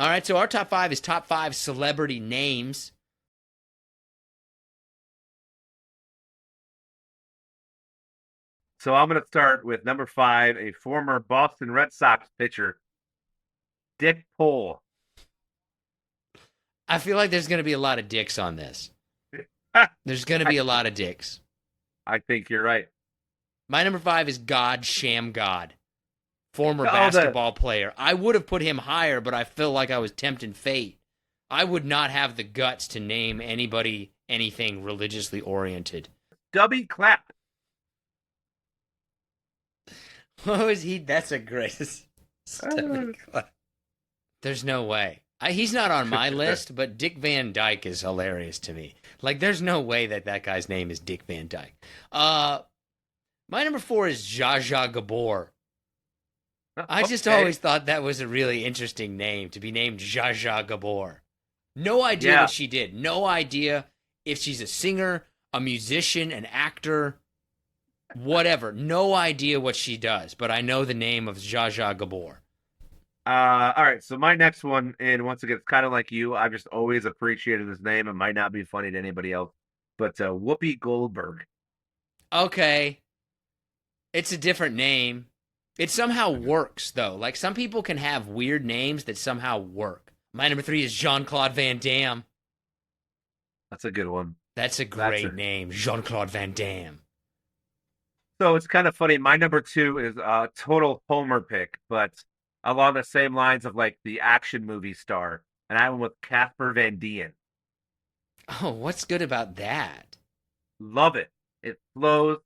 All right, so our top 5 is top 5 celebrity names. So I'm going to start with number 5, a former Boston Red Sox pitcher, Dick Pole. I feel like there's going to be a lot of dicks on this. There's going to I, be a lot of dicks. I think you're right. My number 5 is God Sham God, former Oh, the basketball player. I would have put him higher, but I feel like I was tempting fate. I would not have the guts to name anybody anything religiously oriented. Stubby Clap. What was he? That's a great. Uh, There's no way. He's not on my list, but Dick Van Dyke is hilarious to me. Like, there's no way that that guy's name is Dick Van Dyke. My number 4 is Zsa Zsa Gabor. I just always thought that was a really interesting name, to be named Zsa Zsa Gabor. No idea what she did. No idea if she's a singer, a musician, an actor, whatever. No idea what she does, but I know the name of Zsa Zsa Gabor. All right, so my next one, and once again, it's kind of like you. I've just always appreciated this name. It might not be funny to anybody else, but Whoopi Goldberg. Okay. It's a different name. It somehow works, though. Like, some people can have weird names that somehow work. My number 3 is Jean-Claude Van Damme. That's a good one. That's a great name, Jean-Claude Van Damme. So it's kind of funny. My number 2 is a total homer pick, but along the same lines of like the action movie star, and I went with Casper Van Dien. Oh, what's good about that? Love it. It flows.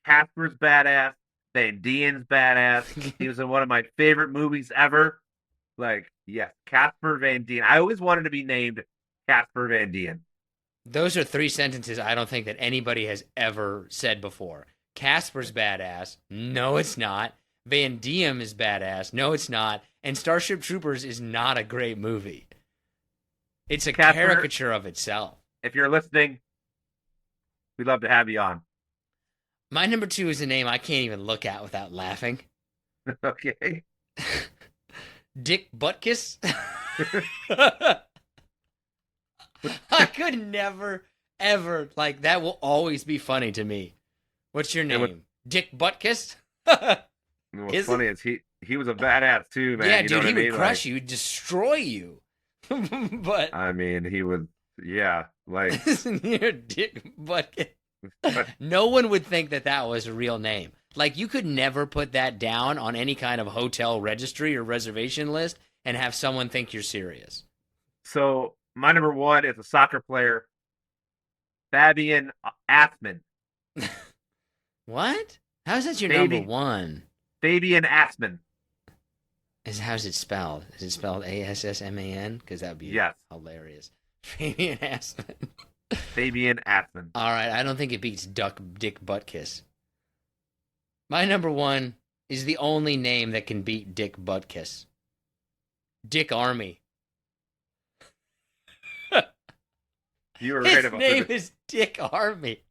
Casper's badass. Van Dien's badass. He was in one of my favorite movies ever. Like, yes, Casper Van Dien. I always wanted to be named Casper Van Dien. Those are 3 sentences I don't think that anybody has ever said before. Casper's badass. No, it's not. Van Diem is badass. No, it's not. And Starship Troopers is not a great movie. It's a Casper, caricature of itself. If you're listening, we'd love to have you on. My number 2 is a name I can't even look at without laughing. Okay. Dick Butkus. I could never, ever, like, that will always be funny to me. What's your name? Dick Butkus? What's funny is he was a badass too, man. Yeah, you dude, know he would like, crush you, he'd destroy you. But I mean, he would, yeah, like listen here, Dick Butkus. No one would think that that was a real name. Like, you could never put that down on any kind of hotel registry or reservation list and have someone think you're serious. So my number 1 is a soccer player, Fabian Assman. What? How's that your number 1? Fabian Assman. How's it spelled? Is it spelled Assman? Because that would be hilarious. Fabian Assman. Fabian Assman. All right, I don't think it beats Dick Butkus. My number 1 is the only name that can beat Dick Butkus. Dick Army. You were right about his name is Dick Army.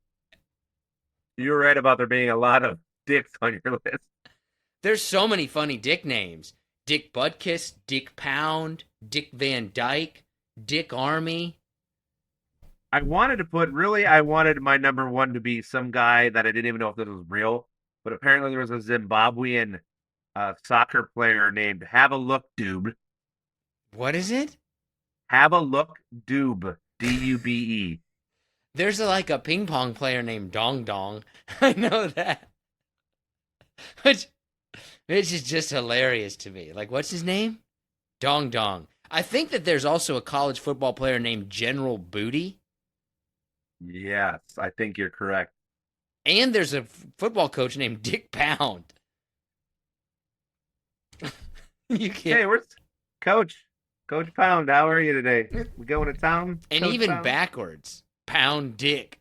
You were right about there being a lot of dicks on your list. There's so many funny dick names. Dick Butkus, Dick Pound, Dick Van Dyke, Dick Army. I wanted my number 1 to be some guy that I didn't even know if this was real, but apparently there was a Zimbabwean soccer player named Have a Look Dube. What is it? Have a Look Dube. Dube. There's like a ping pong player named Dong Dong. I know that. Which is just hilarious to me. Like, what's his name? Dong Dong. I think that there's also a college football player named General Booty. Yes, I think you're correct. And there's a football coach named Dick Pound. You can't. Hey, where's Coach Pound? How are you today? We going to town? And Coach even Pound? backwards. Pound Dick.